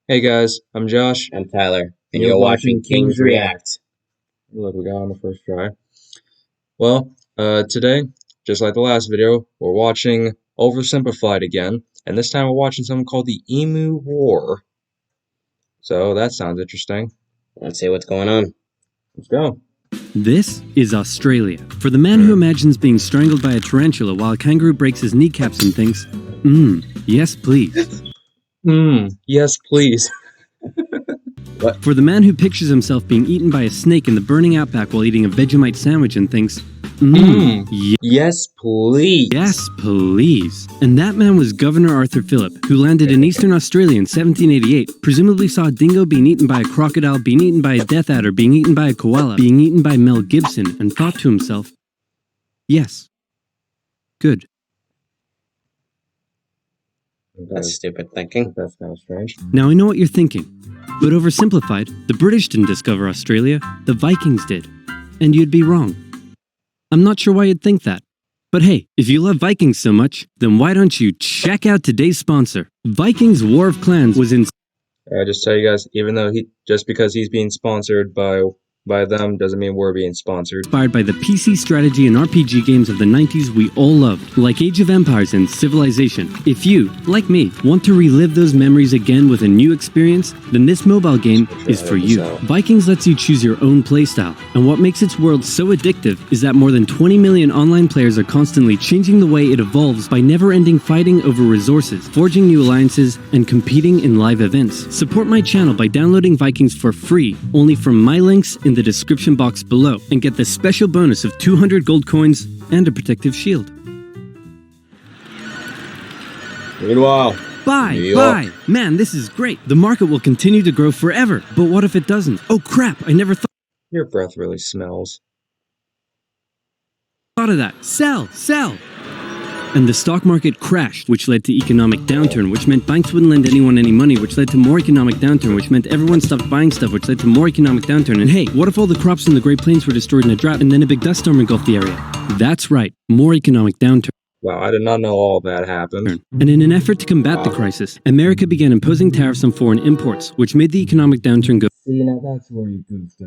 Hey guys, I'm Josh. I'm Tyler, and you're watching Kings React. Look, we got on the first try. Well, today, just like the last video, we're watching Oversimplified again, and this time we're watching something called the Emu War. So that sounds interesting. Let's see what's going on. Let's go. This is Australia. For the man who imagines being strangled by a tarantula while a kangaroo breaks his kneecaps and thinks, yes please. Yes please. What? For the man who pictures himself being eaten by a snake in the burning outback while eating a Vegemite sandwich and thinks, yes please. Yes please. And that man was Governor Arthur Phillip, who landed in eastern Australia in 1788, presumably saw a dingo being eaten by a crocodile, being eaten by a death adder, being eaten by a koala, being eaten by Mel Gibson, and thought to himself, yes, good. That's stupid thinking. That's kind of strange. Now I know what you're thinking, but oversimplified, the British didn't discover Australia, the Vikings did. And you'd be wrong. I'm not sure why you'd think that. But hey, if you love Vikings so much, then why don't you check out today's sponsor? Vikings War of Clans was in... I just tell you guys, even though just because he's being sponsored by them doesn't mean we're being sponsored. Inspired by the PC strategy and RPG games of the 90s we all loved, like Age of Empires and Civilization. If you, like me, want to relive those memories again with a new experience, then this mobile game is for you. Vikings lets you choose your own playstyle, and what makes its world so addictive is that more than 20 million online players are constantly changing the way it evolves by never-ending fighting over resources, forging new alliances, and competing in live events. Support my channel by downloading Vikings for free, only from my links in the description box below, and get the special bonus of 200 gold coins and a protective shield. Meanwhile, Bye! Man, this is great. The market will continue to grow forever. But what if it doesn't? Oh crap, I never thought Your breath really smells. of that. Sell! And the stock market crashed, which led to economic downturn, which meant banks wouldn't lend anyone any money, which led to more economic downturn, which meant everyone stopped buying stuff, which led to more economic downturn. And hey, what if all the crops in the Great Plains were destroyed in a drought and then a big dust storm engulfed the area? That's right, more economic downturn. Wow, I did not know all that happened. And in an effort to combat the crisis, America began imposing tariffs on foreign imports, which made the economic downturn go That's where you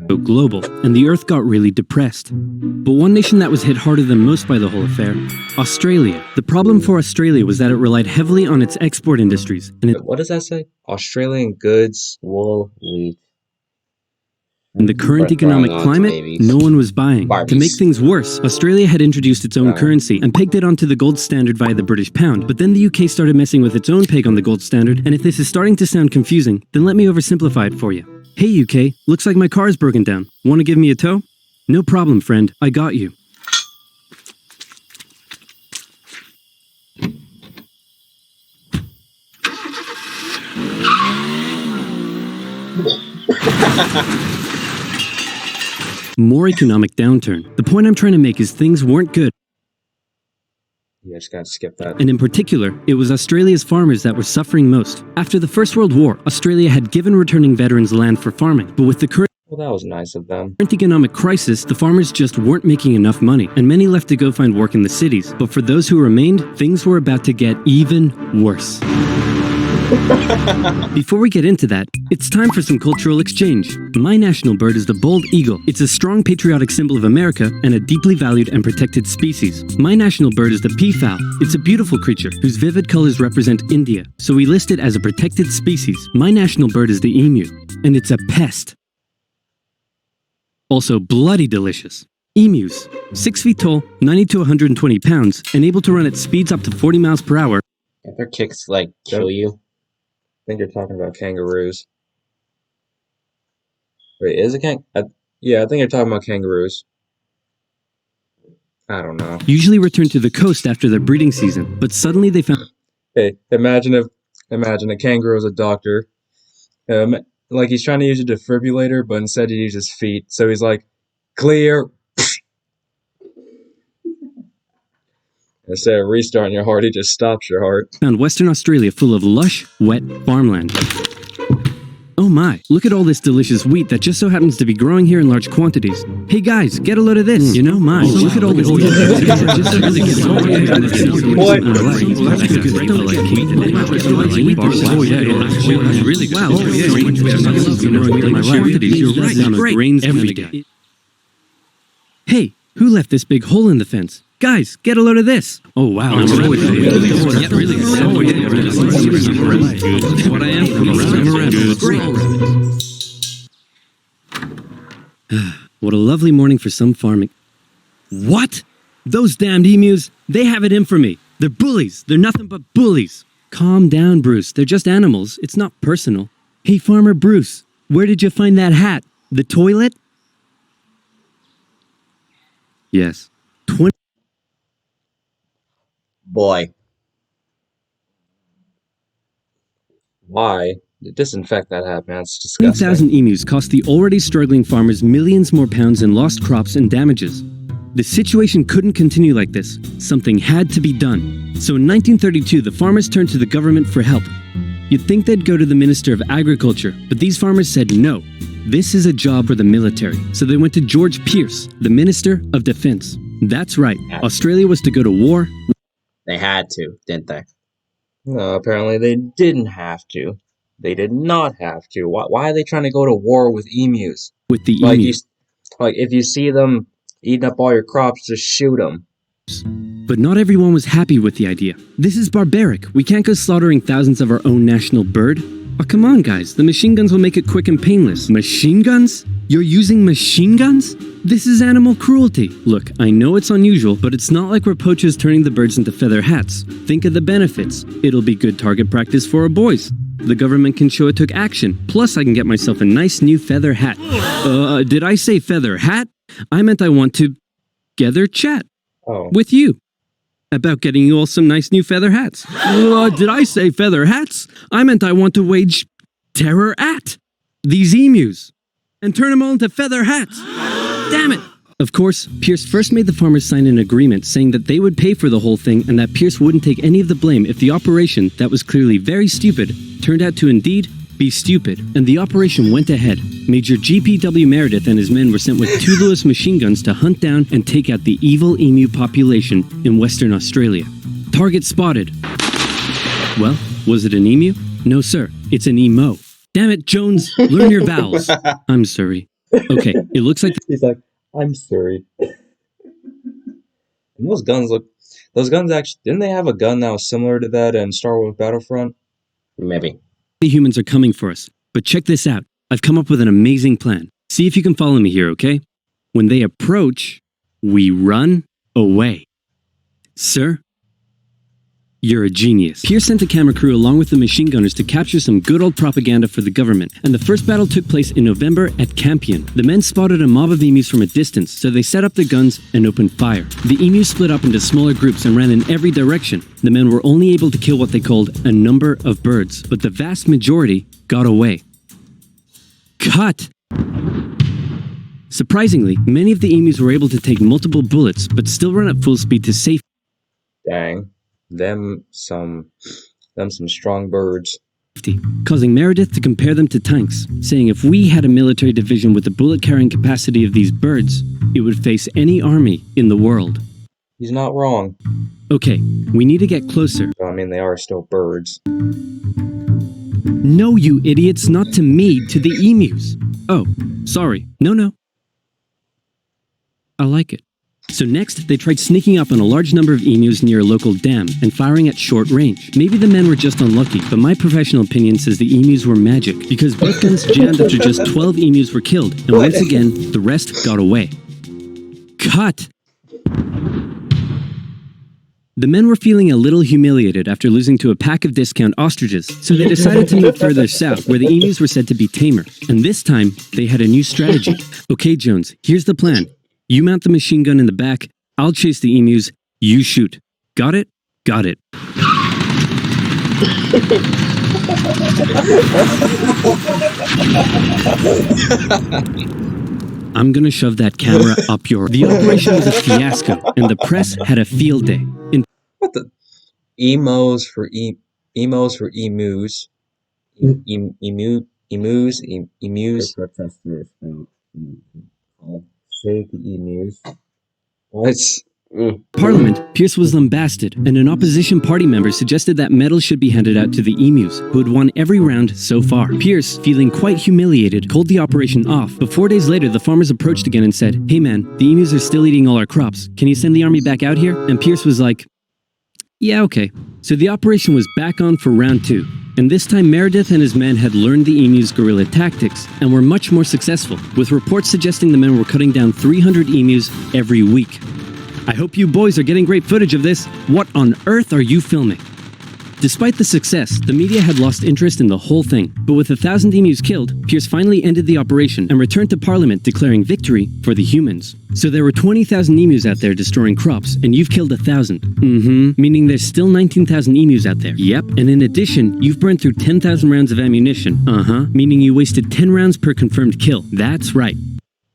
go global, and the earth got really depressed. But one nation that was hit harder than most by the whole affair, Australia. The problem for Australia was that it relied heavily on its export industries. And what does that say? Australian goods, wool, wheat. in the current economic climate, no one was buying. To make things worse, Australia had introduced its own currency and pegged it onto the gold standard via the British pound. But then the UK started messing with its own peg on the gold standard, and if this is starting to sound confusing, then let me oversimplify it for you. Hey UK, looks like my car is broken down. Want to give me a tow? No problem, friend. I got you. More economic downturn. The point I'm trying to make is things weren't good. You just gotta skip that. And in particular, it was Australia's farmers that were suffering most. After the First World War, Australia had given returning veterans land for farming, but with the current Well, that was nice of them. economic crisis, the farmers just weren't making enough money, and many left to go find work in the cities. But for those who remained, things were about to get even worse. Before we get into that, it's time for some cultural exchange. My national bird is the bald eagle. It's a strong patriotic symbol of America and a deeply valued and protected species. My national bird is the peafowl. It's a beautiful creature whose vivid colors represent India, so we list it as a protected species. My national bird is the emu, and it's a pest. Also bloody delicious. Emus, 6 feet tall, 90 to 120 pounds, and able to run at speeds up to 40 miles per hour. If their kicks like kill you. I think you're talking about kangaroos. Wait, is it yeah, I think you're talking about kangaroos. I don't know. Usually return to the coast after their breeding season, but suddenly they found... Hey, imagine a kangaroo as a doctor. Like he's trying to use a defibrillator, but instead he uses feet. So he's like, clear. Instead of restarting your heart, he just stops your heart. Found Western Australia full of lush, wet farmland. Oh my, look at all this delicious wheat that just so happens to be growing here in large quantities. Hey guys, get a load of this. You know, my, look at all this wheat that just so happens to be growing here in large quantities. You're right, I'm a grains every day. Hey, who left this big hole in the fence? Guys, get a load of this. Oh wow, I'm what I am from What a lovely morning for some farming. What? Those damned emus, they have it in for me. They're bullies. They're nothing but bullies. Calm down, Bruce. They're just animals. It's not personal. Hey, Farmer Bruce, where did you find that hat? The toilet? Yes. Boy. Why? Disinfect that hat, man. It's disgusting. 20,000 emus cost the already struggling farmers millions more pounds in lost crops and damages. The situation couldn't continue like this. Something had to be done. So in 1932, the farmers turned to the government for help. You'd think they'd go to the Minister of Agriculture, but these farmers said no. This is a job for the military. So they went to George Pierce, the Minister of Defense. That's right. Australia was to go to war. They had to, didn't they? No, apparently they didn't have to. They did not have to. Why are they trying to go to war with emus? With the emus. Like, if you see them eating up all your crops, just shoot them. But not everyone was happy with the idea. This is barbaric. We can't go slaughtering thousands of our own national bird. Oh, come on, guys. The machine guns will make it quick and painless. Machine guns? You're using machine guns? This is animal cruelty. Look, I know it's unusual, but it's not like we're poachers turning the birds into feather hats. Think of the benefits. It'll be good target practice for our boys. The government can show it took action. Plus, I can get myself a nice new feather hat. Did I say feather hat? I meant I want to together chat with you about getting you all some nice new feather hats. Did I say feather hats? I meant I want to wage terror at these emus and turn them all into feather hats. Damn it! Of course, Pierce first made the farmers sign an agreement saying that they would pay for the whole thing and that Pierce wouldn't take any of the blame if the operation, that was clearly very stupid, turned out to indeed be stupid. And the operation went ahead. Major G.P.W. Meredith and his men were sent with 2 Lewis machine guns to hunt down and take out the evil emu population in Western Australia. Target spotted. Well, was it an emu? No, sir. It's an emo. Damn it, Jones. Learn your vowels. I'm sorry. Okay, it looks like... He's like, I'm sorry. And those guns actually, didn't they have a gun that was similar to that in Star Wars Battlefront? Maybe. The humans are coming for us. But check this out. I've come up with an amazing plan. See if you can follow me here, okay? When they approach, we run away. Sir, you're a genius. Pierce sent a camera crew along with the machine gunners to capture some good old propaganda for the government, and the first battle took place in November at Campion. The men spotted a mob of emus from a distance, so they set up their guns and opened fire. The emus split up into smaller groups and ran in every direction. The men were only able to kill what they called a number of birds, but the vast majority got away. Cut! Surprisingly, many of the emus were able to take multiple bullets, but still run at full speed to safety. Dang. Them some strong birds. Causing Meredith to compare them to tanks, saying if we had a military division with the bullet-carrying capacity of these birds, it would face any army in the world. He's not wrong. Okay, we need to get closer. I mean, they are still birds. No, you idiots, not to me, to the emus. Oh, sorry. No. I like it. So next, they tried sneaking up on a large number of emus near a local dam and firing at short range. Maybe the men were just unlucky, but my professional opinion says the emus were magic, because both guns jammed after just 12 emus were killed, and once again, the rest got away. Cut! The men were feeling a little humiliated after losing to a pack of discount ostriches, so they decided to move further south, where the emus were said to be tamer. And this time, they had a new strategy. Okay, Jones, here's the plan. You mount the machine gun in the back, I'll chase the emus, you shoot. Got it? Got it. I'm gonna shove that camera up your... The operation was a fiasco, and the press had a field day. What the? Emos for emus. Emu. Emus? They Emus? protesters. Fake emus. What? Parliament, Pierce was lambasted, and an opposition party member suggested that medals should be handed out to the emus, who had won every round so far. Pierce, feeling quite humiliated, called the operation off, but 4 days later the farmers approached again and said, "Hey man, the emus are still eating all our crops. Can you send the army back out here?" And Pierce was like, "Yeah, okay." So the operation was back on for round 2. And this time Meredith and his men had learned the emus' guerrilla tactics and were much more successful, with reports suggesting the men were cutting down 300 emus every week. I hope you boys are getting great footage of this. What on earth are you filming? Despite the success, the media had lost interest in the whole thing. But with 1,000 emus killed, Pierce finally ended the operation and returned to Parliament declaring victory for the humans. So there were 20,000 emus out there destroying crops, and you've killed 1,000. Meaning there's still 19,000 emus out there. Yep. And in addition, you've burned through 10,000 rounds of ammunition. Meaning you wasted 10 rounds per confirmed kill. That's right.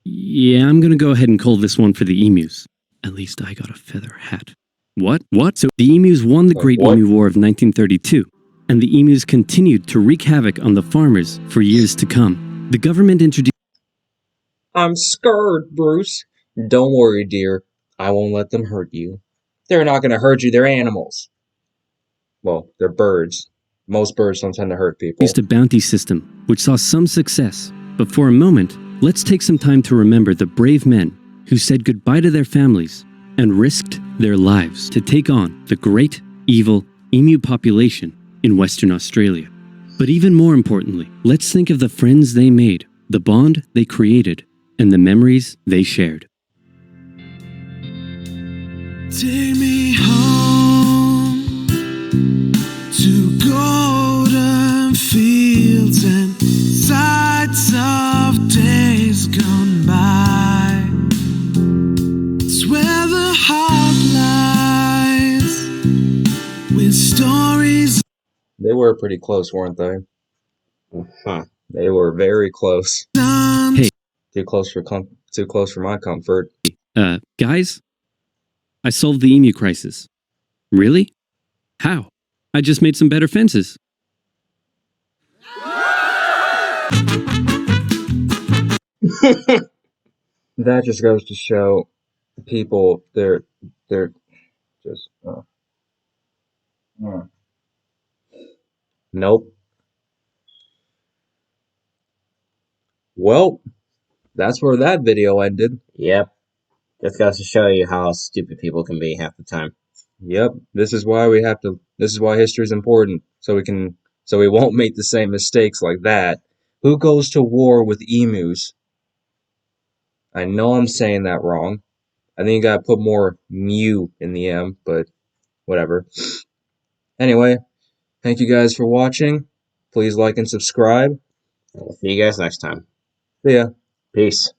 Yeah, I'm gonna go ahead and call this one for the emus. At least I got a feather hat. What? So the emus won the Great Emu War of 1932, and the emus continued to wreak havoc on the farmers for years to come. The government introduced... I'm scared, Bruce. Don't worry, dear. I won't let them hurt you. They're not gonna hurt you, they're animals. Well, they're birds. Most birds don't tend to hurt people. a bounty system, which saw some success. But for a moment, let's take some time to remember the brave men who said goodbye to their families and risked their lives to take on the great, evil emu population in Western Australia. But even more importantly, let's think of the friends they made, the bond they created, and the memories they shared. Take me home to golden fields and sights of days gone by. It's where the heart lies with stories. They were pretty close, weren't they? They were very close. Hey. Too close for my comfort. Guys? I solved the emu crisis. Really? How? I just made some better fences. That just goes to show people they're just Nope. Well, that's where that video ended. Yep. Just goes to show you how stupid people can be half the time. Yep. This is why history is important. So we won't make the same mistakes like that. Who goes to war with emus? I know I'm saying that wrong. I think you gotta put more mu in the M, but whatever. Anyway, thank you guys for watching. Please like and subscribe. See you guys next time. See ya. Peace.